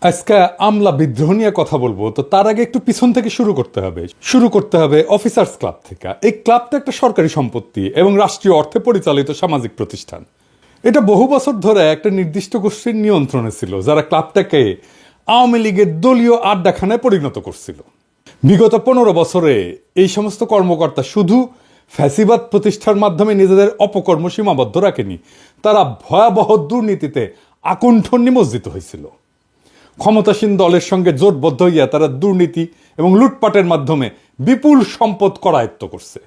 আজকে আমলা বিদ্রোহ নিয়ে কথা বলবো, তো তার আগে একটু পিছন থেকে শুরু করতে হবে অফিসার্স ক্লাব থেকে। এই ক্লাবটা একটা সরকারি সম্পত্তি এবং রাষ্ট্রীয় অর্থে পরিচালিত সামাজিক প্রতিষ্ঠান। এটা বহু বছর ধরে একটা নির্দিষ্ট গোষ্ঠীর নিয়ন্ত্রণে ছিল, যারা ক্লাবটাকে আওয়ামী লীগের দলীয় আড্ডাখানায় পরিণত করছিল। বিগত 15 বছরে এই সমস্ত কর্মকর্তা শুধু ফ্যাসিবাদ প্রতিষ্ঠার মাধ্যমে নিজেদের অপকর্ম সীমাবদ্ধ রাখেনি, তারা ভয়াবহ দুর্নীতিতে আকণ্ঠ নিমজ্জিত হয়েছিল। ক্ষমতাসীন দলের সঙ্গে জোটবদ্ধ হইয়া তারা দুর্নীতি এবং লুটপাটের মাধ্যমে বিপুল সম্পদ করায়ত্ত করছে।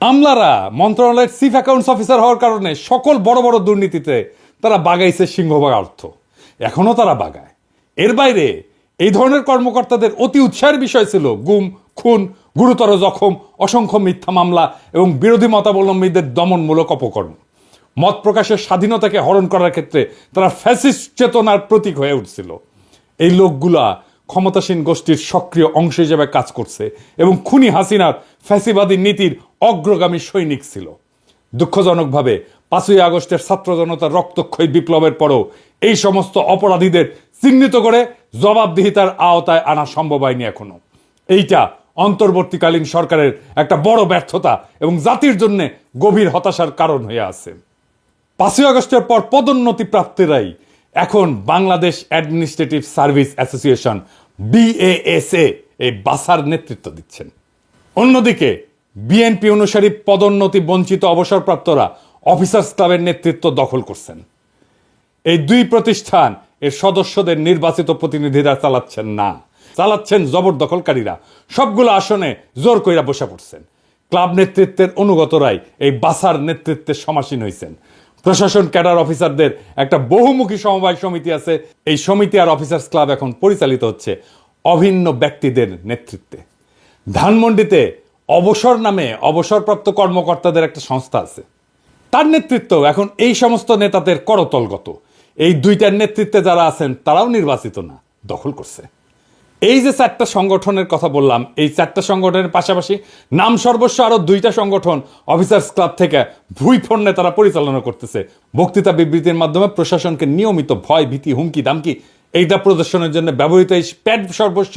আমলারা মন্ত্রণালয়ের চিফ অ্যাকাউন্টস অফিসার হওয়ার কারণে সকল বড় বড় দুর্নীতিতে তারা বাগাইছে সিংহভাগ অর্থ, এখনও তারা বাগায়। এর বাইরে এই ধরনের কর্মকর্তাদের অতি উৎসাহের বিষয় ছিল গুম, খুন, গুরুতর জখম, অসংখ্য মিথ্যা মামলা এবং বিরোধী মতাবলম্বীদের দমনমূলক অপকর্ম। মত প্রকাশের স্বাধীনতাকে হরণ করার ক্ষেত্রে তারা ফ্যাসিস্ট চেতনার প্রতীক হয়ে উঠছিল। এই লোকগুলা ক্ষমতাসীন গোষ্ঠীর সক্রিয় অংশ হিসেবে কাজ করছে এবং খুনি হাসিনার ফ্যাসিবাদী নীতির অগ্রগামী সৈনিক ছিল। দুঃখজনকভাবে 5ই আগস্টের ছাত্র জনতার রক্তক্ষয়ী বিপ্লবের পরও এই সমস্ত অপরাধীদের চিহ্নিত করে জবাবদিহিতার আওতায় আনা সম্ভব হয়নি এখনো। এইটা অন্তর্বর্তীকালীন সরকারের একটা বড় ব্যর্থতা এবং জাতির জন্য গভীর হতাশার কারণ হয়ে আছে। 5ই আগস্টের পর পদোন্নতি প্রাপ্তিরাই এখন Bangladesh administrative service association BASA এই বাসার নেতৃত্ব দিচ্ছেন। অন্যদিকে বিএনপি অনুসারী পদোন্নতি বঞ্চিত অবসরপ্রাপ্তরা অফিসার্স ক্লাবের নেতৃত্ব দখল করছেন। এই দুই প্রতিষ্ঠান এর সদস্যদের নির্বাচিত প্রতিনিধিরা চালাচ্ছেন জবরদখলকারীরা। সবগুলো আসনে জোর কইরা বসে পড়ছেন। ক্লাব নেতৃত্বের অনুগতরাই এই বাসার নেতৃত্বে সমাসীন হয়েছেন। প্রশাসন ক্যাডার অফিসারদের একটা বহুমুখী সমবায় সমিতি আছে। এই সমিতি আর অফিসার্স ক্লাব এখন পরিচালিত হচ্ছে অভিন্ন ব্যক্তিদের নেতৃত্বে। ধানমন্ডিতে অবসর নামে অবসরপ্রাপ্ত কর্মকর্তাদের একটা সংস্থা আছে, তার নেতৃত্ব এখন এই সমস্ত নেতাদের করতলগত। এই দুইটার নেতৃত্বে যারা আছেন তারাও নির্বাচিত না, দখল করছে। এই যে 4টা সংগঠনের কথা বললাম, এই 4টা সংগঠনের পাশাপাশি নাম সর্বস্ব আরো 2টা সংগঠন অফিসার্স ক্লাব থেকে ভুইফোড়ে তারা পরিচালনা করতেছে। বক্তৃতা বিবৃতির মাধ্যমে প্রশাসনকে নিয়মিত ভয়, ভীতি, হুমকি দামকি এইটা প্রদর্শনের জন্য ব্যবহৃত এই প্যাড সর্বস্ব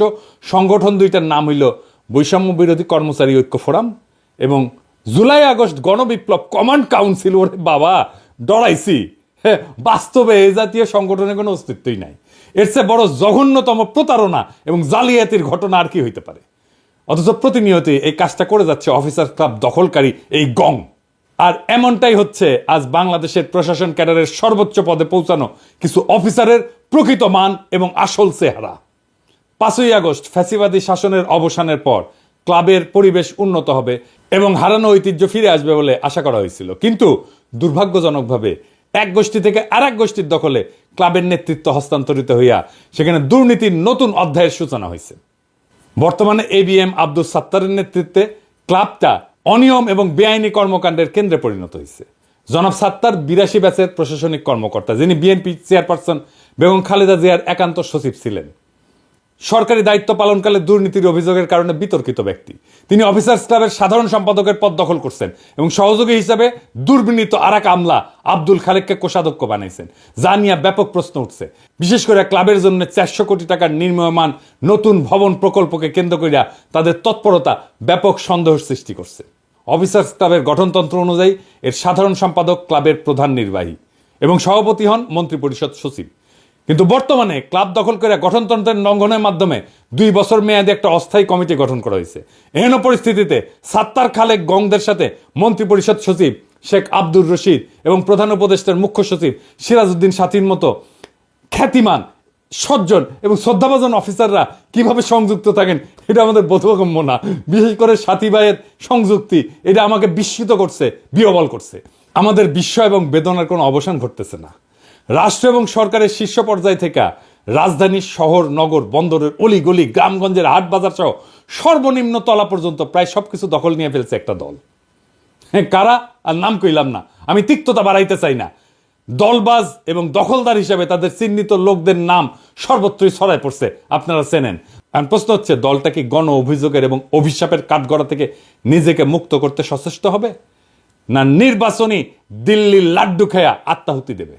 সংগঠন 2টার নাম হইল বৈষম্য বিরোধী কর্মচারী ঐক্য ফোরাম এবং জুলাই আগস্ট গণবিপ্লব কমান্ড কাউন্সিল। ওরে বাবা, ডরাইছি। বাস্তবে এই জাতীয় সংগঠনের কোনো অস্তিত্বই নাই। এর চেয়ে বড় জঘন্যতম প্রতারণা এবং জালিয়াতির ঘটনা আর কি হইতে পারে? অথচ প্রতিনিয়তই এই কাজটা করে যাচ্ছে অফিসার ক্লাব দখলকারী এই গং। আর এমনটাই হচ্ছে আজ বাংলাদেশের প্রশাসন ক্যাডারের সর্বোচ্চ পদে পৌঁছানো কিছু অফিসারের প্রকৃত মান এবং আসল চেহারা। 5ই আগস্ট ফ্যাসিবাদী শাসনের অবসানের পর ক্লাবের পরিবেশ উন্নত হবে এবং হারানো ঐতিহ্য ফিরে আসবে বলে আশা করা হয়েছিল, কিন্তু দুর্ভাগ্যজনকভাবে এক গোষ্ঠী থেকে আর এক গোষ্ঠীর দখলে ক্লাবের নেতৃত্ব হস্তান্তরিত হইয়া সেখানে দুর্নীতির নতুন অধ্যায়ের সূচনা হয়েছে। বর্তমানে ABM আব্দুল সাত্তারের নেতৃত্বে ক্লাবটা অনিয়ম এবং বেআইনি কর্মকাণ্ডের কেন্দ্রে পরিণত হয়েছে। জনাব সাত্তার 82 ব্যাচের প্রশাসনিক কর্মকর্তা, যিনি বিএনপি চেয়ারপারসন বেগম খালেদা জিয়ার একান্ত সচিব ছিলেন। সরকারি দায়িত্ব পালনকালে দুর্নীতির অভিযোগের কারণে বিতর্কিত ব্যক্তি। তিনি অফিসার্স ক্লাবের সাধারণ সম্পাদকের পদ দখল করছেন এবং সহযোগী হিসাবে দুর্বিনীত আরেক আমলা আব্দুল খালেককে কোষাধ্যক্ষ বানাইছেন, যা নিয়ে ব্যাপক প্রশ্ন উঠছে। বিশেষ করে ক্লাবের জন্য 400 কোটি টাকার নির্মীয়মান নতুন ভবন প্রকল্পকে কেন্দ্র করিয়া তাদের তৎপরতা ব্যাপক সন্দেহের সৃষ্টি করছে। অফিসার্স ক্লাবের গঠনতন্ত্র অনুযায়ী এর সাধারণ সম্পাদক ক্লাবের প্রধান নির্বাহী এবং সভাপতি হন মন্ত্রিপরিষদ সচিব। কিন্তু বর্তমানে ক্লাব দখল করে গঠনতন্ত্রের লঙ্ঘনের মাধ্যমে 2 বছর মেয়াদে একটা অস্থায়ী কমিটি গঠন করা হয়েছে। এহেন পরিস্থিতিতে সাত্তার খালেক গংদের সাথে মন্ত্রিপরিষদ সচিব শেখ আব্দুর রশিদ এবং প্রধান উপদেষ্টার মুখ্য সচিব সিরাজউদ্দিন সাথীর মতো খ্যাতিমান, সজ্জন এবং শ্রদ্ধাভাজন অফিসাররা কিভাবে সংযুক্ত থাকেন এটা আমাদের বোধগম্য না। বিশেষ করে সাথী ভাইয়ের সংযুক্তি, এটা আমাকে বিস্মিত করছে, বিহ্বল করছে। আমাদের বিস্ময় এবং বেদনার কোনো অবসান ঘটতেছে না। রাষ্ট্র এবং সরকারের শীর্ষ পর্যায় থেকে রাজধানীর শহর, নগর, বন্দরের অলিগলি, গ্রামগঞ্জের হাট বাজার সহ সর্বনিম্ন তলা পর্যন্ত প্রায় সবকিছু দখল নিয়ে ফেলছে একটা দল। কারা আর নাম কইলাম না, আমি তিক্ততা বাড়াইতে চাই না। দলবাজ এবং দখলদার হিসেবে তাদের চিহ্নিত লোকদের নাম সর্বত্রই ছড়ায় পড়ছে, আপনারা চেনেন। এখন প্রশ্ন হচ্ছে, দলটা কি গণ অভিযোগের এবং অভিশাপের কাঠগড়া থেকে নিজেকে মুক্ত করতে সচেষ্ট হবে, না নির্বাচনী দিল্লির লাড্ডু খেয়া আত্মাহুতি দেবে?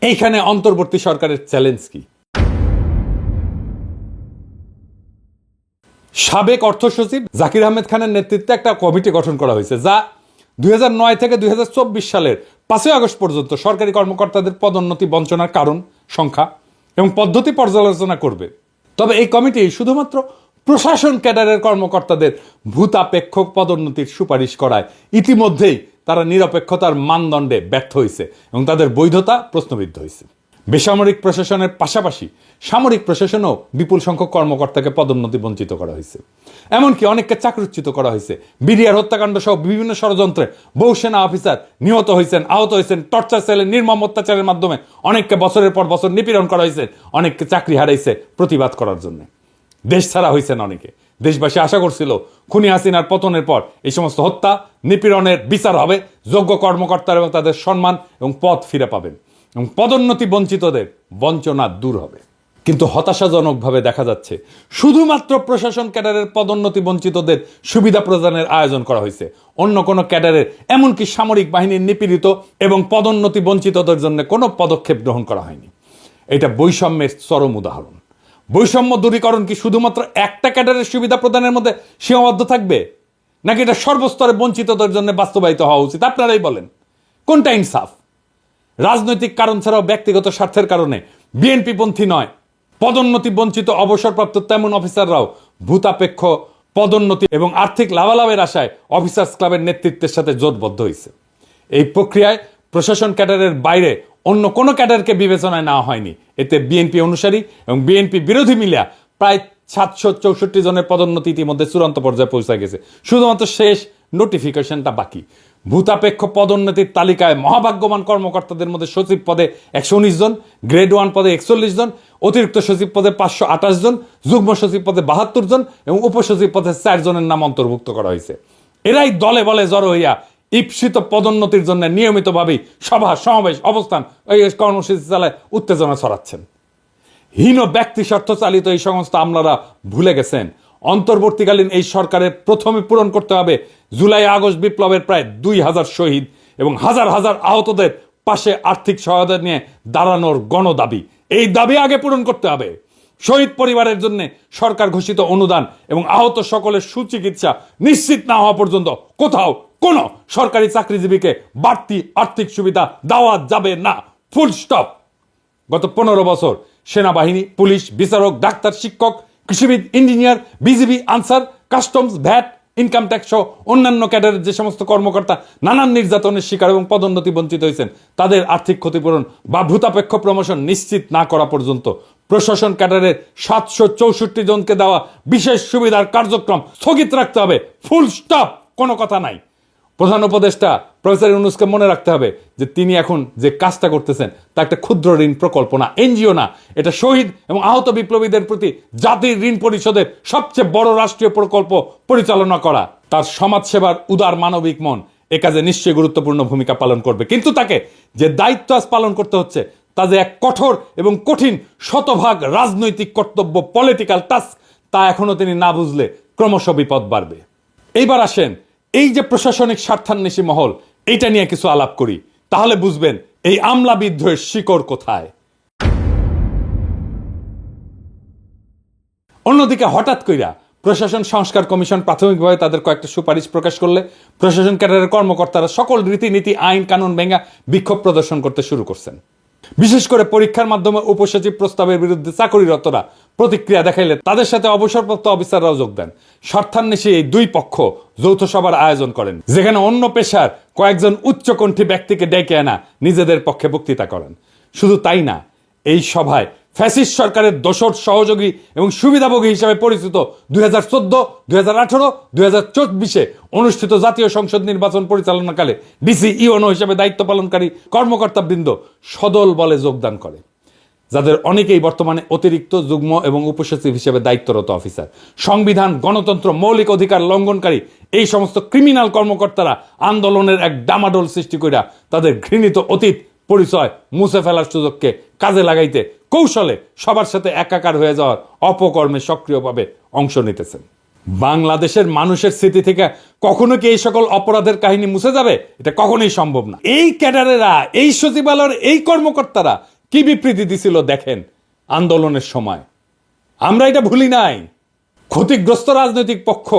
এইখানে অন্তর্বর্তী সরকারের চ্যালেঞ্জ কি? সাবেক অর্থ সচিব জাকির আহমেদ খানের নেতৃত্বে একটা কমিটি গঠন করা হয়েছে, যা 2009 থেকে 2024 সালের 5 আগস্ট পর্যন্ত সরকারি কর্মকর্তাদের পদোন্নতি বঞ্চনার কারণ, সংখ্যা এবং পদ্ধতি পর্যালোচনা করবে। তবে এই কমিটি শুধুমাত্র প্রশাসন ক্যাডারের কর্মকর্তাদের ভূতাপেক্ষ পদোন্নতির সুপারিশ করায় ইতিমধ্যেই তারা নিরপেক্ষতার মানদণ্ডে ব্যর্থ হয়েছে এবং তাদের বৈধতা প্রশ্নবিদ্ধ হয়েছে। বেসামরিক প্রশাসনের পাশাপাশি সামরিক প্রশাসনেও বিপুল সংখ্যক কর্মকর্তাকে পদোন্নতি বঞ্চিত করা হয়েছে। এমনকি অনেককে চাকরিচ্যুত করা হয়েছে। বিডিআর হত্যাকাণ্ড সহ বিভিন্ন ষড়যন্ত্রে বহু সেনা অফিসার নিহত হয়েছেন, আহত হয়েছেন। টর্চার সেলের নির্মম অত্যাচারের মাধ্যমে অনেককে বছরের পর বছর নিপীড়ন করা হয়েছে, অনেককে চাকরি হারাইছে প্রতিবাদ করার জন্য। দেশ ছাড়া হয়েছেন অনেকে। দেশবাসী আশা করছিল খুনি হাসিনার পতনের পর এই সমস্ত হত্যা নিপীড়নের বিচার হবে, যোগ্য কর্মকর্তারা এবং তাদের সম্মান এবং পদ ফিরে পাবেন এবং পদোন্নতি বঞ্চিতদের বঞ্চনা দূর হবে। কিন্তু হতাশাজনকভাবে দেখা যাচ্ছে শুধুমাত্র প্রশাসন ক্যাডারের পদোন্নতি বঞ্চিতদের সুবিধা প্রদানের আয়োজন করা হয়েছে। অন্য কোনো ক্যাডারের, এমনকি সামরিক বাহিনীর নিপীড়িত এবং পদোন্নতি বঞ্চিতদের জন্য কোনো পদক্ষেপ গ্রহণ করা হয়নি। এটা বৈষম্যের চরম উদাহরণ। বৈষম্য দূরীকরণ কি শুধুমাত্র একটা ক্যাডারের সুবিধা প্রদানের মধ্যে সীমাবদ্ধ থাকবে, নাকি এটা সর্বস্তরে বঞ্চিতদের জন্য বাস্তবায়িত হওয়া উচিত? আপনারাই বলেন, কোনটা ইনসাফ? রাজনৈতিক কারণ ছাড়াও ব্যক্তিগত স্বার্থের কারণে বিএনপি পন্থী নয়, পদোন্নতি বঞ্চিত অবসরপ্রাপ্ত তেমন অফিসাররাও ভূতাপেক্ষ পদোন্নতি এবং আর্থিক লাভালাভের আশায় অফিসার্স ক্লাবের নেতৃত্বের সাথে জোটবদ্ধ হয়েছে। এই প্রক্রিয়ায় প্রশাসন ক্যাডারের বাইরে অন্য কোনো ক্যাডারকে বিবেচনায় নেওয়া হয়নি। এতে বিএনপি অনুসারী এবং বিএনপি বিরোধী মিলিয়া প্রায় 764 জনের পদোন্নতি ইতিমধ্যে চূড়ান্ত পর্যায়ে পৌঁছে গেছে। শুধুমাত্র শেষ নোটিফিকেশনটা বাকি। ভূতাপেক্ষ পদোন্নতির তালিকায় মহাভাগ্যবান কর্মকর্তাদের মধ্যে সচিব পদে 119 জন, গ্রেড 1 পদে 41 জন, অতিরিক্ত সচিব পদে 528 জন, যুগ্ম সচিব পদে 72 জন এবং উপসচিব পদে 4 জনের নাম অন্তর্ভুক্ত করা হয়েছে। এরাই দলে বলে জড়ো হইয়া ঈপ্সিত পদোন্নতির জন্য নিয়মিতভাবেই সভা, সমাবেশ, অবস্থান, এই কর্মসূচি চালায় উত্তেজনা ছড়াচ্ছেন। হীন ব্যক্তি স্বার্থ চালিত এই সমস্ত আমলারা ভুলে গেছেন অন্তর্বর্তীকালীন এই সরকারের প্রথমে পূরণ করতে হবে জুলাই আগস্ট বিপ্লবের প্রায় 2000 শহীদ এবং হাজার হাজার আহতদের পাশে আর্থিক সহায়তা নিয়ে দাঁড়ানোর গণদাবি। এই দাবি আগে পূরণ করতে হবে। শহীদ পরিবারের জন্য সরকার ঘোষিত অনুদান এবং আহত সকলের সুচিকিৎসা নিশ্চিত না হওয়া পর্যন্ত কোথাও কোনো সরকারি চাকরিজীবীকে বাড়তি আর্থিক সুবিধা দেওয়া যাবে না। Full stop. গত 15 বছর সেনাবাহিনী, পুলিশ, বিচারক, ডাক্তার, শিক্ষক, কৃষিবিদ, engineer, BGB, Ansar, customs, VAT, income tax সহ অন্যান্য ক্যাডারের যে সমস্ত কর্মকর্তা নানান নির্যাতনের শিকার এবং পদোন্নতি বঞ্চিত হয়েছেন, তাদের আর্থিক ক্ষতিপূরণ বা ভূতাপেক্ষ প্রমোশন নিশ্চিত না করা পর্যন্ত প্রশাসন ক্যাডারের 764 জনকে দেওয়া বিশেষ সুবিধার কার্যক্রম স্থগিত রাখতে হবে। Full stop. কোনো কথা নাই। প্রধান উপদেষ্টা প্রফেসর ইউনূসকে মনে রাখতে হবে যে তিনি এখন যে কাজটা করতেছেন তা একটা ক্ষুদ্র ঋণ প্রকল্প না, এনজিও না। এটা শহীদ এবং আহত বিপ্লবীদের প্রতি জাতির ঋণ পরিশোধের সবচেয়ে বড় রাষ্ট্রীয় প্রকল্প পরিচালনা করা। তার সমাজসেবার উদার মানবিক মন এ কাজে নিশ্চয়ই গুরুত্বপূর্ণ ভূমিকা পালন করবে। কিন্তু তাকে যে দায়িত্ব আজ পালন করতে হচ্ছে তা যে এক কঠোর এবং কঠিন শতভাগ রাজনৈতিক কর্তব্য, পলিটিক্যাল টাস্ক, তা এখনো তিনি না বুঝলে ক্রমশ বিপদ বাড়বে। এইবার আসেন এই যে প্রশাসনিক স্বার্থান্বেষী মহল, এইটা নিয়ে কিছু আলাপ করি, তাহলে বুঝবেন এই আমলা বিদ্রোহের শিকড় কোথায়। অন্যদিকে হঠাৎ কইরা প্রশাসন সংস্কার কমিশন প্রাথমিকভাবে তাদের কয়েকটা সুপারিশ প্রকাশ করলে প্রশাসন ক্যাডারের কর্মকর্তারা সকল রীতিনীতি, আইন কানুন ভেঙে বিক্ষোভ প্রদর্শন করতে শুরু করছেন। বিশেষ করে পরীক্ষার মাধ্যমে উপসচিব প্রস্তাবের বিরুদ্ধে চাকরিরতরা প্রতিক্রিয়া দেখাইলে তাদের সাথে অবসরপ্রাপ্ত অফিসাররাও যোগ দেন। স্বার্থান্বেষী এই দুই পক্ষ যৌথ সভার আয়োজন করেন, যেখানে অন্য পেশার কয়েকজন উচ্চকণ্ঠী ব্যক্তিকে ডেকে আনা নিজেদের পক্ষে বক্তৃতা করেন। শুধু তাই না, এই সভায় ফ্যাসিস্ট সরকারের দোসর, সহযোগী এবং সুবিধাভোগী হিসেবে পরিচিত 2014, 2018, 2024 অনুষ্ঠিত জাতীয় সংসদ নির্বাচন পরিচালনাকালে ডিসি, ইউএনও হিসেবে দায়িত্ব পালনকারী কর্মকর্তাবৃন্দ সদল বলে যোগদান করে, যাদের অনেকেই বর্তমানে অতিরিক্ত, যুগ্ম এবং উপসচিব হিসেবে দায়িত্বরত অফিসার। সংবিধান, গণতন্ত্র, মৌলিক অধিকার লঙ্ঘনকারী এই সমস্ত ক্রিমিনাল কর্মকর্তারা আন্দোলনের এক ডামাডোল সৃষ্টি কইরা তাদের ঘৃণিত অতীত পরিচয় মুছে ফেলার সুযোগকে কাজে লাগাইতে কৌশলে সবার সাথে একাকার হয়ে যাওয়ার অপকর্মে সক্রিয়ভাবে অংশ নিতেছেন। বাংলাদেশের মানুষের স্মৃতি থেকে কখনো কি এই সকল অপরাধের কাহিনী মুছে যাবে? এটা কখনোই সম্ভব না। এই ক্যাডারেরা, এই সচিবালয়ের এই কর্মকর্তারা কি বিবৃতি দিছিল দেখেন আন্দোলনের সময়। আমরা এটা ভুলি নাই। ক্ষতিগ্রস্ত রাজনৈতিক পক্ষ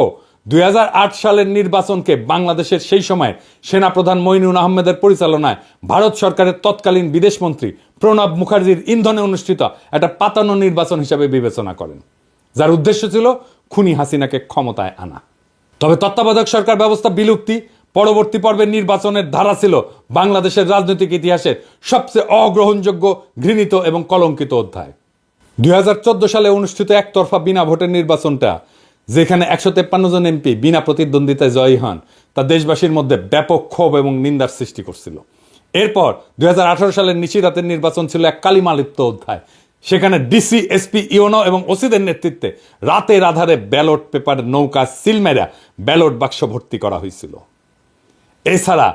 2008 সালের নির্বাচনকে বাংলাদেশের সেই সময় সেনাপ্রধান মঈনুল আহমেদের পরিচালনায় ভারত সরকারের তৎকালীন বিদেশমন্ত্রী প্রণব মুখার্জির ইন্ধনে অনুষ্ঠিত একটা পাতানো নির্বাচন হিসাবে বিবেচনা করেন, যার উদ্দেশ্য ছিল খুনি হাসিনাকে ক্ষমতায় আনা। তবে তত্ত্বাবধায়ক সরকার ব্যবস্থা বিলুপ্তি পরবর্তী পর্বের নির্বাচনের ধারা ছিল বাংলাদেশের রাজনৈতিক ইতিহাসের সবচেয়ে অগ্রহণযোগ্য, ঘৃণিত এবং কলঙ্কিত অধ্যায়। 2014 সালে অনুষ্ঠিত একতরফা বিনা ভোটের নির্বাচনটা, যেখানে 153 জন এমপি বিনা প্রতিদ্বন্দ্বিতায় জয়ী হন, তা দেশবাসীর মধ্যে ব্যাপক ক্ষোভ এবং নিন্দার সৃষ্টি করছিল। এরপর 2018 সালের নিশিরাতের নির্বাচন ছিল এক কালিমালিপ্ত অধ্যায়। সেখানে ডিসি, এসপি, ইউনো এবং ওসিদের নেতৃত্বে রাতের আধারে ব্যালট পেপার নৌকা সিলমেরা ব্যালট বাক্স ভর্তি করা হয়েছিল। এছাড়া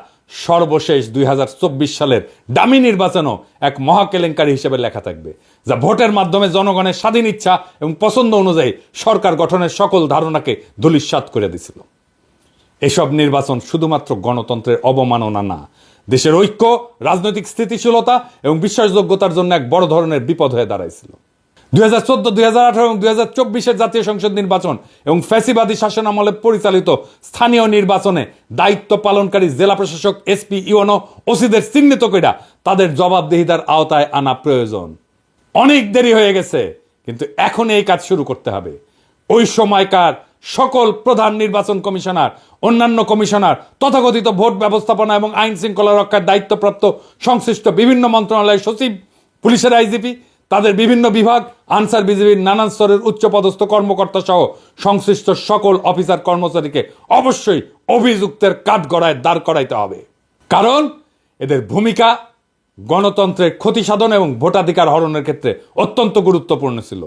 সর্বশেষ 2024 সালের ডামি নির্বাচনও এক মহাকেলেঙ্কারি হিসেবে লেখা থাকবে, যা ভোটের মাধ্যমে জনগণের স্বাধীন ইচ্ছা এবং পছন্দ অনুযায়ী সরকার গঠনের সকল ধারণাকে ধূলিসাৎ করে দিছিল। এসব নির্বাচন শুধুমাত্র গণতন্ত্রের অবমাননা না, দেশের ঐক্য, রাজনৈতিক স্থিতিশীলতা এবং বিশ্বাসযোগ্যতার জন্য এক বড় ধরনের বিপদ হয়ে দাঁড়াইছিল। 2014, 2018 এবং 2024 জাতীয় সংসদ নির্বাচন এবং ফ্যাসিবাদী শাসনামলে পরিচালিত স্থানীয় নির্বাচনে দায়িত্ব পালনকারী জেলা প্রশাসক, এসপি, ইউনো, ওসিদের চিহ্নিত কইরা তাদের জবাবদিহিতার আওতায় আনা প্রয়োজন। অনেক দেরি হয়ে গেছে, কিন্তু এখন এই কাজ শুরু করতে হবে। ওই সময়কার সকল প্রধান নির্বাচন কমিশনার, অন্যান্য কমিশনার, তথাকথিত ভোট ব্যবস্থাপনা এবং আইন শৃঙ্খলা রক্ষার দায়িত্বপ্রাপ্ত সংশ্লিষ্ট বিভিন্ন মন্ত্রণালয়ের সচিব, পুলিশের আইজিপি, তাদের বিভিন্ন বিভাগ, আনসার বিজিবির নানান স্তরের উচ্চপদস্থ কর্মকর্তা সহ সংশ্লিষ্ট সকল অফিসার কর্মচারীকে অবশ্যই অভিযুক্তের কাঠগড়ায় দাঁড় করাইতে হবে। কারণ এদের ভূমিকা গণতন্ত্রের ক্ষতি সাধন এবং ভোটাধিকার হরণের ক্ষেত্রে অত্যন্ত গুরুত্বপূর্ণ ছিল।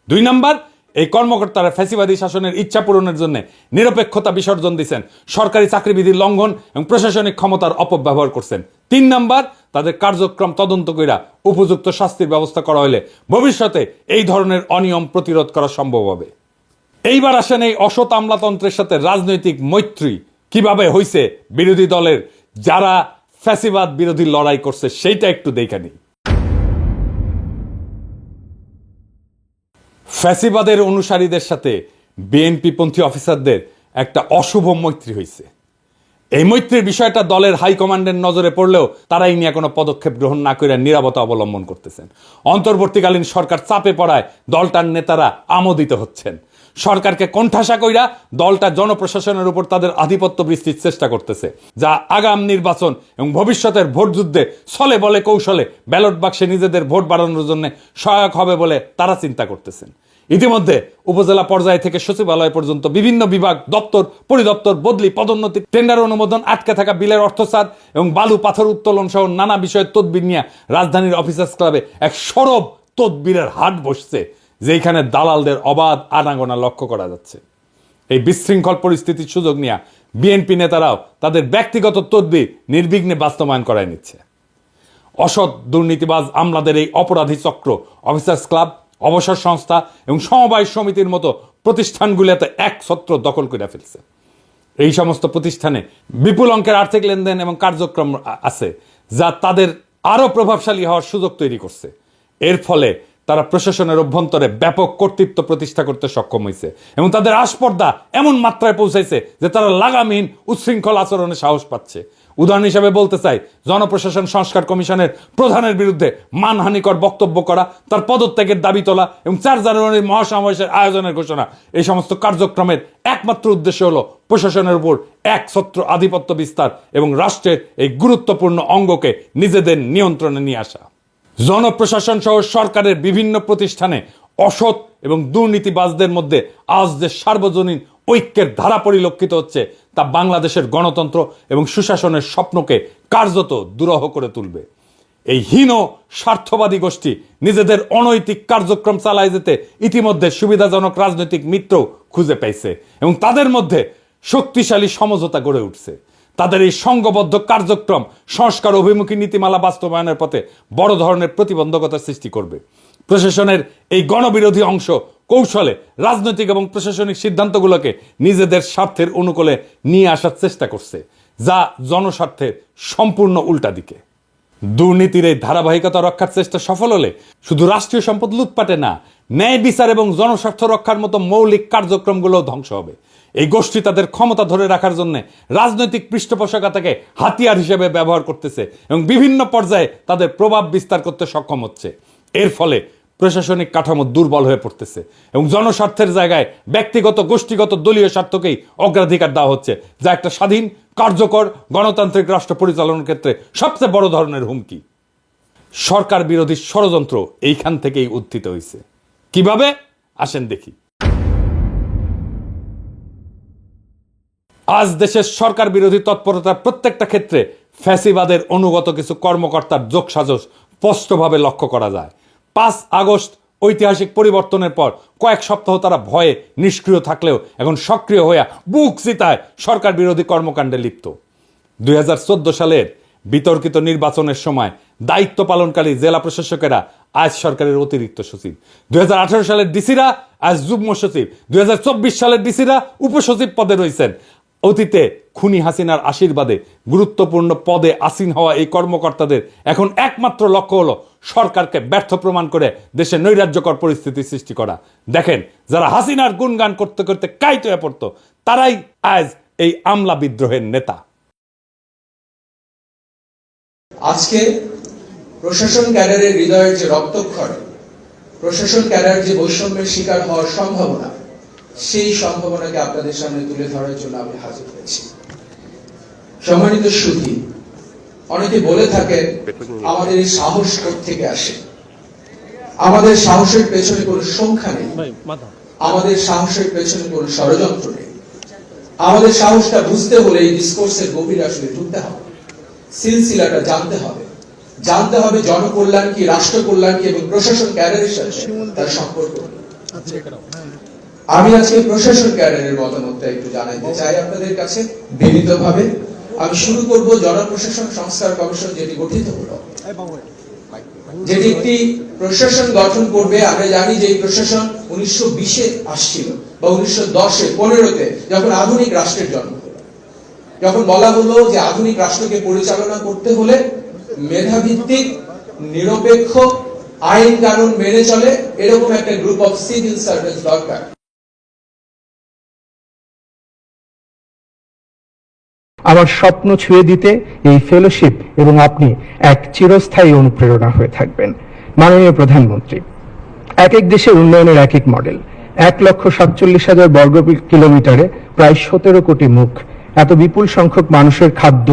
2 নাম্বার, এই কর্মকর্তারা ফ্যাসিবাদী শাসনের ইচ্ছা পূরণের জন্য নিরপেক্ষতা বিসর্জন দিচ্ছেন, সরকারি চাকরিবিধির লঙ্ঘন এবং প্রশাসনিক ক্ষমতার অপব্যবহার করছেন। 3 নাম্বার, তাদের কার্যক্রম তদন্ত কইরা উপযুক্ত শাস্তির ব্যবস্থা করা হলে ভবিষ্যতে এই ধরনের অনিয়ম প্রতিরোধ করা সম্ভব হবে। এইবার আসেন এই অসৎ আমলাতন্ত্রের সাথে রাজনৈতিক মৈত্রী কিভাবে হইছে বিরোধী দলের, যারা ফ্যাসিবাদ বিরোধী লড়াই করছে, সেইটা একটু দেখে নিই। ফ্যাসিবাদের অনুসারীদের সাথে বিএনপি পন্থী অফিসারদের একটা অশুভ মৈত্রী হয়েছে। এই মৈত্রীর বিষয়টা দলের হাইকমান্ডের নজরে পড়লেও তারা এই নিয়ে কোনো পদক্ষেপ গ্রহণ না করে নীরবতা অবলম্বন করতেছেন। অন্তর্বর্তীকালীন সরকার চাপে পড়ায় দলটার নেতারা আমোদিত হচ্ছেন। সরকারকে কোণঠাসা কইরা দলটা জনপ্রশাসনের উপর তাদের আধিপত্য বৃদ্ধির চেষ্টা করতেছে, যা আগাম নির্বাচন এবং ভবিষ্যতের ভোট যুদ্ধে ছলে বলে কৌশলে ব্যালট বাক্সে নিজেদের ভোট বাড়ানোর জন্য সহায়ক হবে বলে তারা চিন্তা করতেছেন। ইতিমধ্যে উপজেলা পর্যায় থেকে সচিবালয় পর্যন্ত বিভিন্ন বিভাগ, দপ্তর, পরিদপ্তর, বদলি, পদোন্নতি, টেন্ডার অনুমোদন, আটকে থাকা বিলের অর্থসার এবং বালু পাথর উত্তোলন সহ নানা বিষয়ের তদবির নিয়ে রাজধানীর অফিসার্স ক্লাবে এক সরব তদবিরের হাট বসছে, যেখানে দালালদের অবাধ আনাগোনা লক্ষ্য করা যাচ্ছে। এই বিশৃঙ্খল পরিস্থিতির সুযোগ নিয়ে বিএনপি নেতারাও তাদের ব্যক্তিগত তদবির নির্বিঘ্নে বাস্তবায়ন করায় নিচ্ছে। অসৎ দুর্নীতিবাজ আমলাদের এই অপরাধী চক্র অফিসার্স ক্লাব, অবসর সংস্থা এবং সমবায় সমিতির মতো প্রতিষ্ঠানগুলোতে এক ছত্র দখল করে ফেলছে। এই সমস্ত প্রতিষ্ঠানে বিপুল অঙ্কের আর্থিক লেনদেন এবং কার্যক্রম আছে, যা তাদের আরও প্রভাবশালী হওয়ার সুযোগ তৈরি করছে। এর ফলে তারা প্রশাসনের অভ্যন্তরে ব্যাপক কর্তৃত্ব প্রতিষ্ঠা করতে সক্ষম হয়েছে এবং তাদের আস্পর্ধা এমন মাত্রায় পৌঁছাইছে যে তারা লাগামহীন উচ্ছৃঙ্খল আচরণে সাহস পাচ্ছে। উদাহরণ হিসেবে বলতে চাই, জনপ্রশাসন সংস্কার কমিশনের প্রধানের বিরুদ্ধে মানহানিকর বক্তব্য করা, তার পদত্যাগের দাবি তোলা এবং 4 জানুয়ারির মহাসমাবেশের আয়োজনের ঘোষণা, এই সমস্ত কার্যক্রমের একমাত্র উদ্দেশ্য হলো প্রশাসনের উপর একছত্র আধিপত্য বিস্তার এবং রাষ্ট্রের এই গুরুত্বপূর্ণ অঙ্গকে নিজেদের নিয়ন্ত্রণে নিয়ে আসা। জনপ্রশাসন সহ সরকারের বিভিন্ন প্রতিষ্ঠানে অসৎ এবং দুর্নীতিবাজদের মধ্যে আজ যে সার্বজনীন ঐক্যের ধারা পরিলক্ষিত হচ্ছে, তা বাংলাদেশের গণতন্ত্র এবং সুশাসনের স্বপ্নকে কার্যত দুরূহ করে তুলবে। এই হীন স্বার্থবাদী গোষ্ঠী নিজেদের অনৈতিক কার্যক্রম চালায় যেতে ইতিমধ্যে সুবিধাজনক রাজনৈতিক মিত্র খুঁজে পেয়েছে এবং তাদের মধ্যে শক্তিশালী সমঝোতা গড়ে উঠছে। তাদের এই সংঘবদ্ধ কার্যক্রম সংস্কার অভিমুখী নীতিমালা বাস্তবায়নের পথে বড় ধরনের প্রতিবন্ধকতা সৃষ্টি করবে। প্রশাসনের এই গণবিরোধী অংশ কৌশলে রাজনৈতিক এবং প্রশাসনিক সিদ্ধান্তগুলোকে নিজেদের স্বার্থের অনুকূলে নিয়ে আসার চেষ্টা করছে, যা জনস্বার্থের সম্পূর্ণ উল্টা দিকে। দুর্নীতির এই ধারাবাহিকতা রক্ষার চেষ্টা সফল হলে শুধু রাষ্ট্রীয় সম্পদ লুটপাটে না, ন্যায় বিচার এবং জনস্বার্থ রক্ষার মতো মৌলিক কার্যক্রমগুলো ধ্বংস হবে। এই গোষ্ঠী তাদের ক্ষমতা ধরে রাখার জন্য রাজনৈতিক পৃষ্ঠপোষকতাকে হাতিয়ার হিসেবে ব্যবহার করতেছে এবং বিভিন্ন পর্যায়ে তাদের প্রভাব বিস্তার করতে সক্ষম হচ্ছে। এর ফলে প্রশাসনিক কাঠামো দুর্বল হয়ে পড়তেছে এবং জনস্বার্থের জায়গায় ব্যক্তিগত গোষ্ঠীগত দলীয় স্বার্থকেই অগ্রাধিকার দেওয়া হচ্ছে, যা একটা স্বাধীন কার্যকর গণতান্ত্রিক রাষ্ট্র পরিচালনার ক্ষেত্রে সবচেয়ে বড় ধরনের হুমকি। সরকার বিরোধী ষড়যন্ত্র এইখান থেকেই উত্থিত হয়েছে। কিভাবে আসেন দেখি। আজ দেশের সরকার বিরোধী তৎপরতার প্রত্যেকটা ক্ষেত্রে ফ্যাসিবাদের অনুগত কিছু কর্মকর্তার যোগসাজশ স্পষ্টভাবে লক্ষ্য করা যায়। 5 আগস্ট ঐতিহাসিক পরিবর্তনের পর কয়েক সপ্তাহ তারা ভয়ে নিষ্ক্রিয় থাকলেও এখন সক্রিয় হয়ে বুক চিতায় সরকার বিরোধী কর্মকাণ্ডে লিপ্ত। 2014 সালের বিতর্কিত নির্বাচনের সময় দায়িত্ব পালনকারী জেলা প্রশাসকেরা আজ সরকারের অতিরিক্ত সচিব, 2018 সালের ডিসিরা আজ যুগ্ম সচিব, 2024 সালের ডিসিরা উপসচিব পদে রয়েছেন। অতীতে খুনি হাসিনার আশীর্বাদে গুরুত্বপূর্ণ পদে আসীন হওয়া এই কর্মকর্তাদের এখন একমাত্র লক্ষ্য হলো সরকারকে ব্যর্থ প্রমাণ করে দেশে নৈরাজ্যকর পরিস্থিতি সৃষ্টি করা। দেখেন, যারা হাসিনার গুণগান করতে করতে কাইত হয়ে পড়তো, তারাই আজ এই আমলা বিদ্রোহের নেতা। আজকে প্রশাসন ক্যাডারের হৃদয়ের যে রক্তক্ষরণ, প্রশাসন ক্যাডার যে বৈষম্যের শিকার হওয়ার সম্ভাবনা, সেই সম্ভাবনাকে আপনাদের সামনে তুলে ধরার জন্য আমি হাজির হয়েছি। সম্মানিত সুধী, অনেকে বলে থাকেন আমাদের এই সাহস থেকে আসে। আমাদের সাহসের পেছনে কোনো সংখ্যা নেই, আমাদের সাহসের পেছনে কোনো ষড়যন্ত্র নেই। আমাদের সাহসটা বুঝতে হলে এই ডিসকোর্সের গভীরে আসলে ঢুকতে হবে, সিলসিলাটা জানতে হবে জনকল্যাণ কি, রাষ্ট্র কল্যাণ কি এবং প্রশাসন ক্যাডারের সাথে তার সম্পর্ক। আমি আজকে প্রশাসন ক্যাডারের মতামতটা একটু জানাতে চাই আপনাদের কাছে বিনীতভাবে। আমি শুরু করব জনপ্রশাসন সংস্কার কমিশন যেটি গঠিত হলো, যেটি একটি প্রশাসন গঠন করবে। আমরা জানি যে এই প্রশাসন 1920-এ আসছিল বা 1910-এ 15-তে যখন আধুনিক রাষ্ট্রের জন্ম হলো, যখন বলা হলো যে আধুনিক রাষ্ট্রকে পরিচালনা করতে হলে মেধাভিত্তিক, নিরপেক্ষ, আইন কানুন মেনে চলে এরকম একটা গ্রুপ অফ সিভিল সার্ভেন্টস দরকার। আমার স্বপ্ন ছুঁয়ে দিতে এই ফেলোশিপ এবং আপনি এক চিরস্থায়ী অনুপ্রেরণা হয়ে থাকবেন। মাননীয় প্রধানমন্ত্রী, এক এক দেশের উন্নয়নের এক এক মডেল। 1,47,000 বর্গ কিলোমিটারে প্রায় 17 কোটি মুখ, এত বিপুল সংখ্যক মানুষের খাদ্য,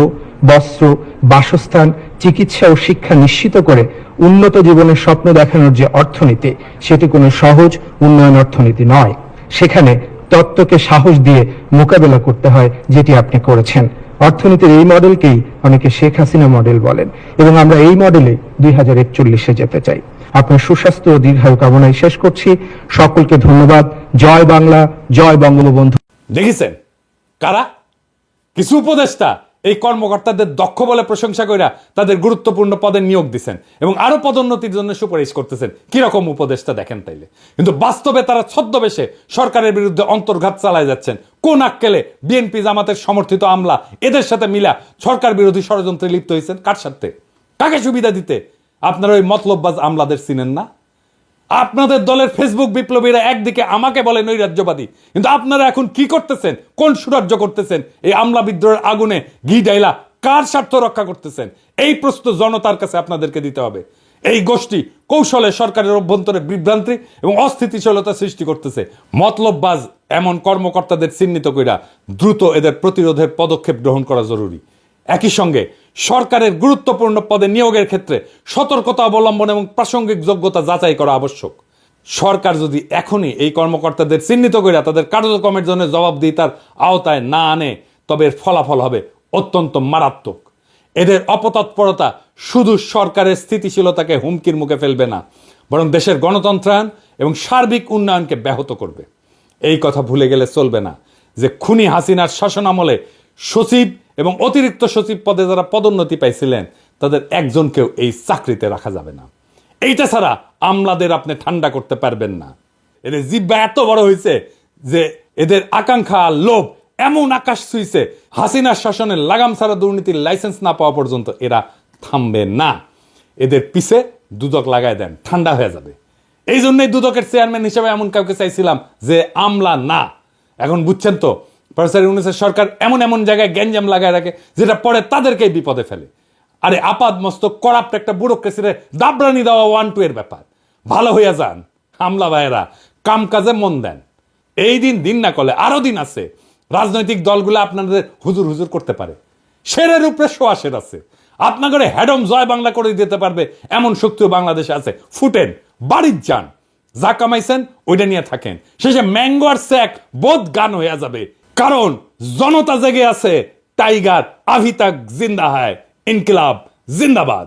বস্ত্র, বাসস্থান, চিকিৎসা ও শিক্ষা নিশ্চিত করে উন্নত জীবনের স্বপ্ন দেখানোর যে অর্থনীতি, সেটি কোনো সহজ উন্নয়ন অর্থনীতি নয়। সেখানে তত্ত্বকে সাহস দিয়ে মোকাবেলা করতে হয়, যেটি আপনি করেছেন। অর্থনীতির এই মডেলকেই অনেকে শেখ হাসিনা মডেল বলেন এবং আমরা এই মডেলে 2041-এ যেতে চাই। আপনার সুস্বাস্থ্য ও দীর্ঘায়ু কামনায় শেষ করছি। সকলকে ধন্যবাদ। জয় বাংলা, জয় বঙ্গবন্ধু। দেখেছেন কারা? কিছু উপদেষ্টা এই কর্মকর্তাদের দক্ষ বলে প্রশংসা কইরা তাদের গুরুত্বপূর্ণ পদে নিয়োগ দিচ্ছেন এবং আরো পদোন্নতির জন্য সুপারিশ করতেছেন। কিরকম উপদেষ্টা দেখেন তাইলে। কিন্তু বাস্তবে তারা ছদ্মবেশে সরকারের বিরুদ্ধে অন্তর্ঘাত চালায় যাচ্ছেন। কোন আক্কেলে বিএনপি জামাতের সমর্থিত আমলা এদের সাথে মিলা সরকার বিরোধী ষড়যন্ত্রে লিপ্ত হয়েছেন? কার স্বার্থে? কাকে সুবিধা দিতে? আপনারা ওই মতলববাজ আমলাদের চিনেন না? আপনাদের দলের ফেসবুক বিপ্লবীরা একদিকে আমাকে বলে নৈরাজ্যবাদী, কিন্তু আপনারা এখন কি করতেছেন? কোন সুরাজ্য করতেছেন? এই আমলা বিদ্রোহের আগুনে ঘি ডাইলা কার স্বার্থ রক্ষা করতেছেন? এই প্রশ্ন জনতার কাছে আপনাদেরকে দিতে হবে। এই গোষ্ঠী কৌশলে সরকারের অভ্যন্তরে বিভ্রান্তি এবং অস্থিতিশীলতা সৃষ্টি করতেছে। মতলববাজ এমন কর্মকর্তাদের চিহ্নিত কইরা দ্রুত এদের প্রতিরোধের পদক্ষেপ গ্রহণ করা জরুরি। একই সঙ্গে সরকারের গুরুত্বপূর্ণ পদে নিয়োগের ক্ষেত্রে সতর্কতা অবলম্বন এবং প্রাসঙ্গিক যোগ্যতা যাচাই করা আবশ্যক। সরকার যদি এখনই এই কর্মকর্তাদের চিহ্নিত করে তাদের কার্যক্রমের জন্য জবাবদিহিতার আওতায় না আনে, তবে এর ফলাফল হবে অত্যন্ত মারাত্মক। এদের অপতৎপরতা শুধু সরকারের স্থিতিশীলতাকে হুমকির মুখে ফেলবে না, বরং দেশের গণতন্ত্রায়ন এবং সার্বিক উন্নয়নকে ব্যাহত করবে। এই কথা ভুলে গেলে চলবে না যে খুনি হাসিনার শাসনামলে সচিব এবং অতিরিক্ত সচিব পদে যারা পদোন্নতি পাইছিলেন, তাদের একজনকেও এই চাকরিতে রাখা যাবে না। এইটা ছাড়া আমলাদের আপনি ঠান্ডা করতে পারবেন না। এদের জিহ্বা এত বড় হয়েছে যে এদের আকাঙ্ক্ষা লোভ এমন আকাশ ছুঁইছে, হাসিনার শাসনের লাগাম ছাড়া দুর্নীতির লাইসেন্স না পাওয়া পর্যন্ত এরা থামবে না। এদের পিছে দুদক লাগায় দেন, ঠান্ডা হয়ে যাবে। এই জন্যই দুদকের চেয়ারম্যান হিসেবে এমন কাউকে চাইছিলাম যে আমলা না। এখন বুঝছেন তো, প্রফেসর ইউনূসের সরকার এমন এমন জায়গায় গ্যাঞ্জাম লাগায় রাখে যেটা পরে তাদেরকেই বিপদে ফেলে। আরে আপাদ মস্তক করাপ্ট একটা ব্যুরোক্রেসিরে দাবরানি দেওয়া 1-2 এর ব্যাপার। ভালো হইয়া যান আমলা ভাইয়েরা, কাম কাজে মন দেন। এই দিন না করলে আরো দিন আছে। রাজনৈতিক দলগুলো আপনাদের হুজুর হুজুর করতে পারে, শেরের উপরে সোয়াশের আছে। আপনাদের হ্যাডম জয় বাংলা করে দিতে পারবে এমন শক্তিও বাংলাদেশে আছে। ফুটেন, বাড়ির যান, যা কামাইছেন ওইটা নিয়ে থাকেন। শেষে ম্যাঙ্গো আর স্যাক বোধ গান হয়ে যাবে, কারণ জনতা জেগে আছে। টাইগার আভি তাক জিন্দা হয়, ইনকিলাব জিন্দাবাদ।